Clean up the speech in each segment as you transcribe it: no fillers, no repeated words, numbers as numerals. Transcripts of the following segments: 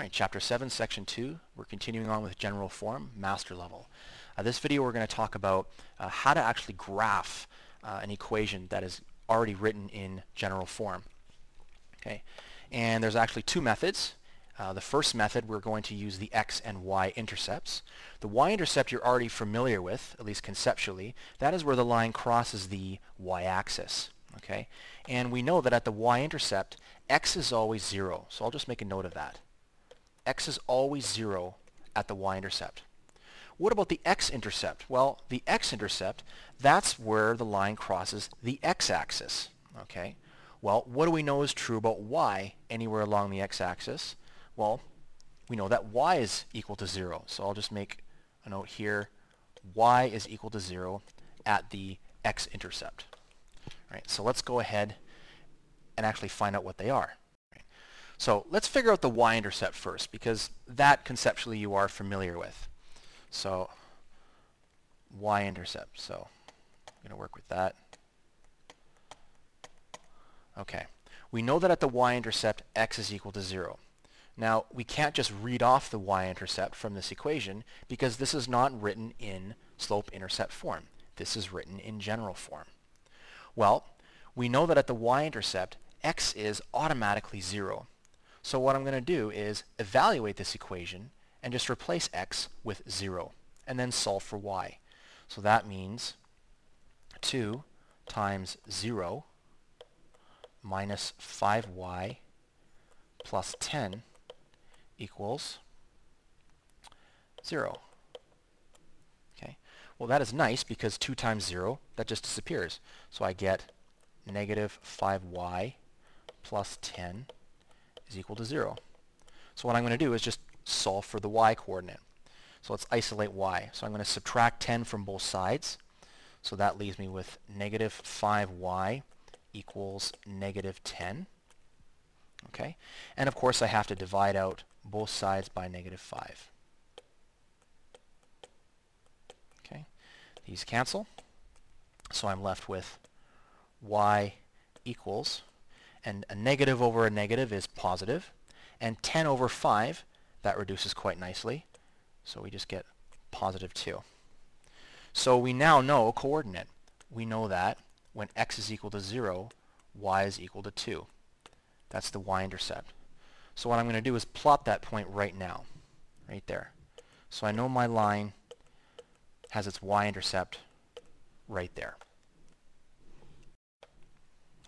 All right, Chapter 7, Section 2. We're continuing on with General Form, Master Level. This video we're going to talk about how to actually graph an equation that is already written in general form. Okay, and there's actually two methods. The first method, we're going to use the X and Y intercepts. The Y-intercept you're already familiar with, at least conceptually. That is where the line crosses the Y-axis. Okay, and we know that at the Y-intercept, X is always 0. So I'll just make a note of that. X is always 0 at the Y-intercept. What about the X-intercept? Well, the X-intercept, that's where the line crosses the X-axis. Okay. Well, what do we know is true about Y anywhere along the X-axis? Well, we know that Y is equal to 0. So I'll just make a note here. Y is equal to 0 at the X-intercept. Right, so let's go ahead and actually find out what they are. Right. So let's figure out the Y-intercept first, because that conceptually you are familiar with. So Y-intercept. So I'm going to work with that. Okay. We know that at the Y-intercept, X is equal to 0. Now, we can't just read off the Y-intercept from this equation because this is not written in slope-intercept form. This is written in general form. Well, we know that at the Y-intercept, X is automatically 0. So what I'm going to do is evaluate this equation and just replace X with 0 and then solve for Y. So that means 2 times 0 minus 5y plus 10 equals 0. Okay. Well, that is nice because 2 times 0, that just disappears. So I get negative 5y plus 10 is equal to 0. So what I'm going to do is just solve for the y coordinate. So let's isolate y. So I'm going to subtract 10 from both sides. So that leaves me with negative 5y equals negative 10. Okay. And of course I have to divide out both sides by negative 5. Okay. These cancel. So I'm left with y equals, and a negative over a negative is positive, and 10 over 5, that reduces quite nicely. So we just get positive 2. So we now know a coordinate. We know that when x is equal to 0, y is equal to 2. That's the y-intercept. So what I'm going to do is plot that point right now, right there. So I know my line has its y-intercept right there.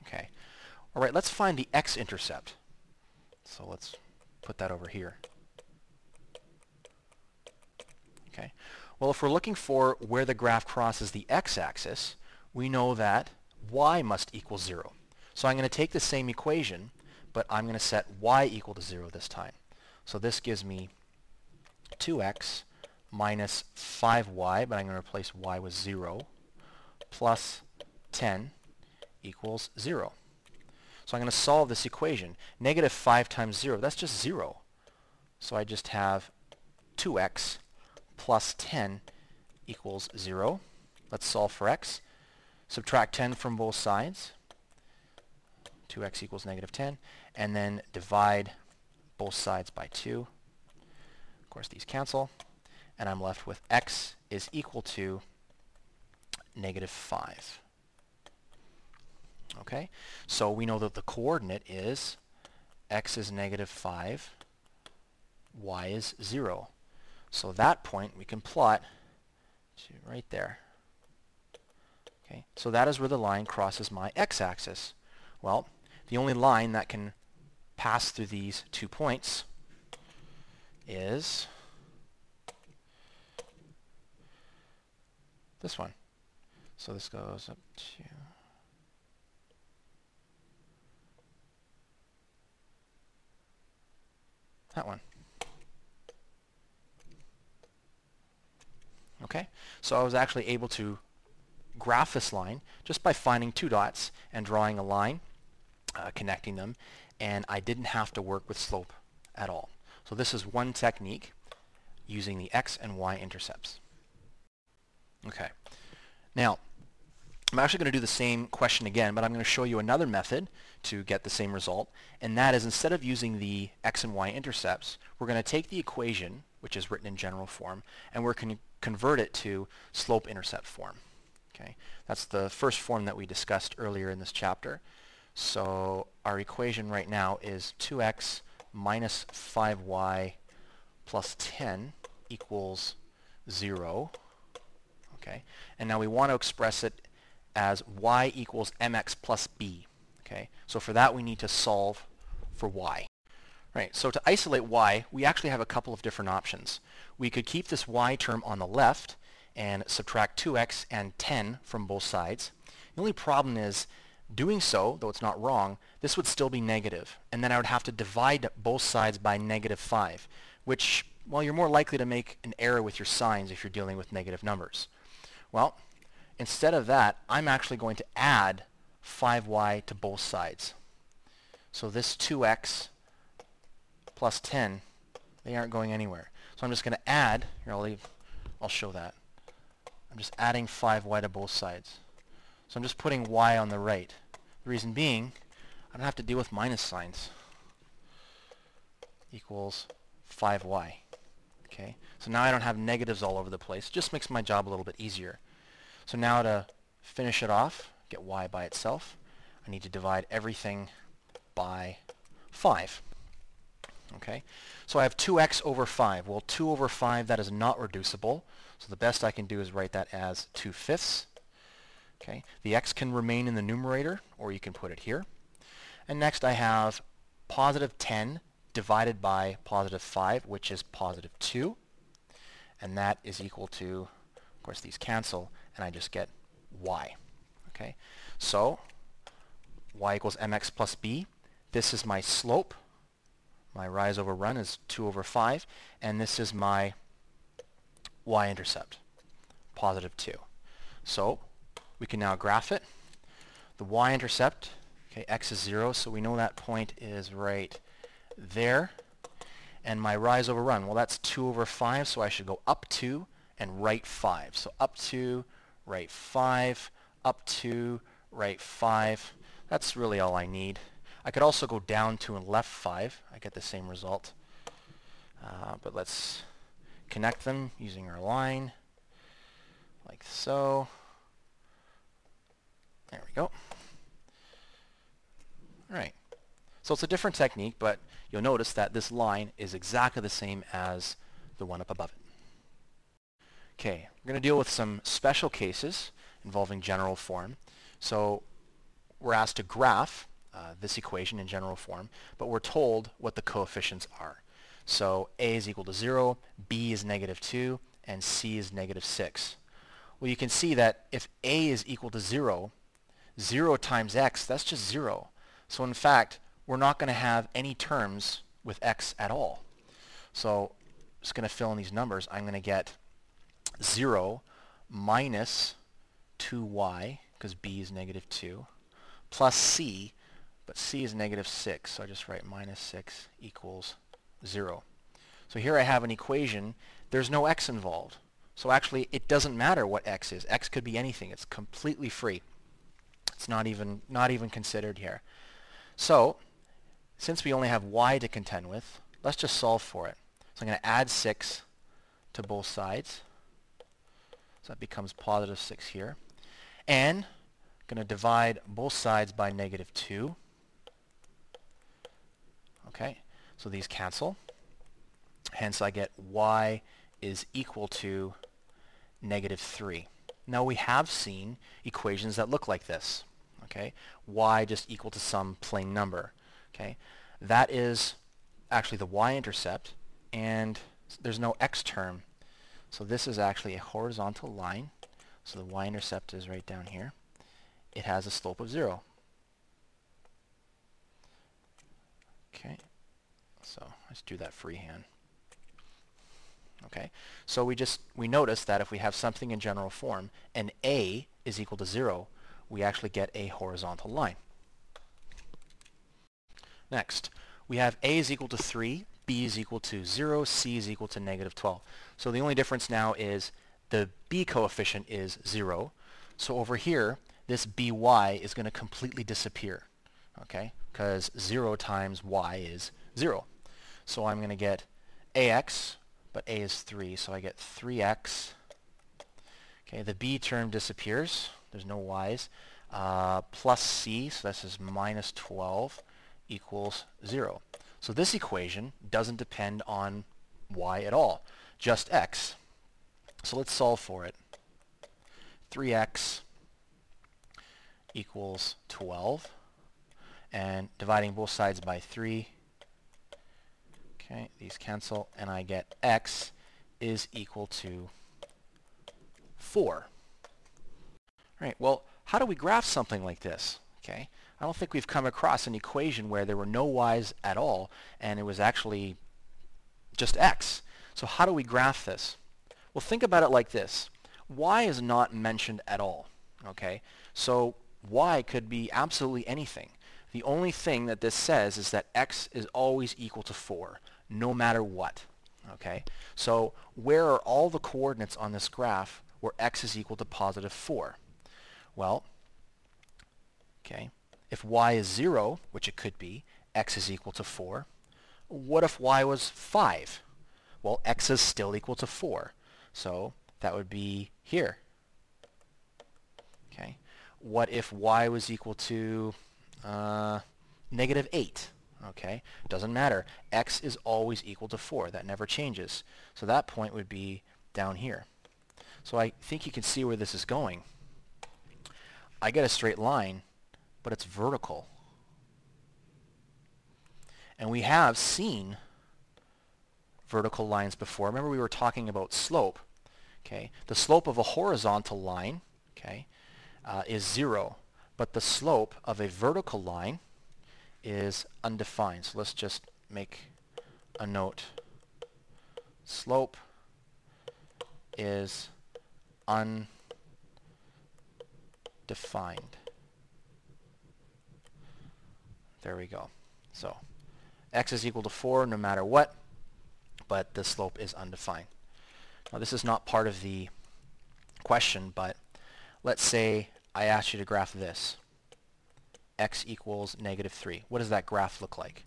Okay. All right, let's find the x-intercept. So let's put that over here. Okay. Well, if we're looking for where the graph crosses the x-axis, we know that y must equal 0. So I'm going to take the same equation, but I'm going to set y equal to 0 this time. So this gives me 2x minus 5y, but I'm going to replace y with 0, plus 10 equals 0. So I'm going to solve this equation. Negative 5 times 0, that's just 0. So I just have 2x plus 10 equals 0. Let's solve for x. Subtract 10 from both sides. 2x equals negative 10. And then divide both sides by 2. Of course, these cancel. And I'm left with x is equal to negative 5. Okay, so we know that the coordinate is x is negative 5, y is 0. So that point we can plot to right there. Okay, so that is where the line crosses my x-axis. Well, the only line that can pass through these 2 points is this one. So this goes up to that one. Okay, so I was actually able to graph this line just by finding 2 dots and drawing a line, connecting them, and I didn't have to work with slope at all. So this is one technique using the X and Y intercepts. Okay, now I'm actually going to do the same question again, but I'm going to show you another method to get the same result, and that is instead of using the X and Y intercepts, we're going to take the equation, which is written in general form, and we're going to convert it to slope-intercept form. Okay, that's the first form that we discussed earlier in this chapter. So our equation right now is 2x minus 5y plus 10 equals 0. Okay, and now we want to express it as y equals mx plus b. Okay, so for that we need to solve for y. Right, so to isolate y, we actually have a couple of different options. We could keep this y term on the left and subtract 2x and 10 from both sides. The only problem is doing so, though it's not wrong, this would still be negative, and then I would have to divide both sides by negative 5, which, well, you're more likely to make an error with your signs if you're dealing with negative numbers. Well, instead of that, I'm actually going to add 5y to both sides. So this 2x plus 10, they aren't going anywhere. So I'm just going to add, here I'll show that. I'm just adding 5y to both sides. So I'm just putting y on the right. The reason being, I don't have to deal with minus signs. Equals 5y. Okay, so now I don't have negatives all over the place. Just makes my job a little bit easier. So now to finish it off, get y by itself, I need to divide everything by 5. Okay, so I have 2x over 5. Well, 2 over 5, that is not reducible. So the best I can do is write that as 2/5. Okay, the x can remain in the numerator, or you can put it here. And next I have positive 10 divided by positive 5, which is positive 2. And that is equal to, of course, these cancel, and I just get y. Okay, so y equals mx plus b. This is my slope. My rise over run is 2 over 5, and this is my y-intercept, positive 2. So we can now graph it. The y-intercept, okay, x is 0, so we know that point is right there. And my rise over run, well, that's 2 over 5, so I should go up 2 and right 5. So up 2, right 5, up 2, right 5. That's really all I need. I could also go down 2 and left 5. I get the same result. But let's connect them using our line, like so. There we go. All right. So it's a different technique, but you'll notice that this line is exactly the same as the one up above it. Okay, we're going to deal with some special cases involving general form. So we're asked to graph this equation in general form, but we're told what the coefficients are. So a is equal to 0, b is negative 2, and c is negative 6. Well, you can see that if a is equal to 0, 0 times x, that's just 0. So in fact, we're not going to have any terms with x at all. So I'm just going to fill in these numbers. I'm going to get 0 minus 2y, because b is negative 2, plus c, but c is negative 6, so I just write minus 6 equals 0. So here I have an equation. There's no x involved. So actually, it doesn't matter what x is. X could be anything. It's completely free. It's not even considered here. So since we only have y to contend with, let's just solve for it. So I'm going to add 6 to both sides. So that becomes positive 6 here. And I'm going to divide both sides by negative 2. Okay, so these cancel. Hence I get y is equal to negative 3. Now we have seen equations that look like this. Okay, y just equal to some plain number. Okay, that is actually the y-intercept, and there's no x term. So this is actually a horizontal line. So the y-intercept is right down here. It has a slope of 0. Okay, so let's do that freehand. Okay, so we notice that if we have something in general form and a is equal to 0, we actually get a horizontal line. Next, we have a is equal to 3, b is equal to 0, c is equal to negative 12. So the only difference now is the b coefficient is 0. So over here, this by is going to completely disappear, okay? Because 0 times y is 0. So I'm going to get ax, but a is 3, so I get 3x. Okay, the b term disappears. There's no y's. Plus c, so this is minus 12, equals 0. So this equation doesn't depend on y at all, just x. So let's solve for it. 3x equals 12, and dividing both sides by 3. Okay, these cancel, and I get x is equal to 4. All right, well, how do we graph something like this? Okay, I don't think we've come across an equation where there were no y's at all, and it was actually just x. So how do we graph this? Well, think about it like this. Y is not mentioned at all, okay? So y could be absolutely anything. The only thing that this says is that x is always equal to 4, no matter what, okay? So where are all the coordinates on this graph where x is equal to positive 4? Well, okay, if y is 0, which it could be, x is equal to 4. What if y was 5? Well, x is still equal to 4. So that would be here. Okay. What if y was equal to negative 8? Okay. Doesn't matter. X is always equal to 4. That never changes. So that point would be down here. So I think you can see where this is going. I get a straight line, but it's vertical. And we have seen vertical lines before. Remember, we were talking about slope. Okay, the slope of a horizontal line, okay, is 0, but the slope of a vertical line is undefined. So let's just make a note. Slope is undefined. There we go. So x is equal to 4 no matter what, but the slope is undefined. Now this is not part of the question, but let's say I asked you to graph this. X equals negative 3. What does that graph look like?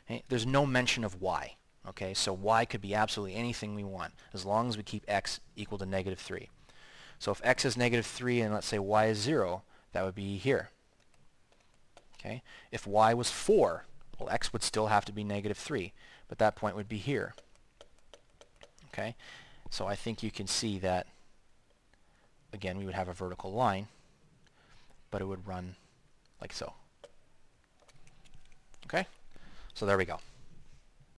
Okay, there's no mention of y. Okay, so y could be absolutely anything we want, as long as we keep x equal to negative 3. So if x is negative 3 and let's say y is 0, that would be here. Okay, if y was 4, well, x would still have to be negative 3, but that point would be here. Okay, so I think you can see that, again, we would have a vertical line, but it would run like so. Okay, so there we go.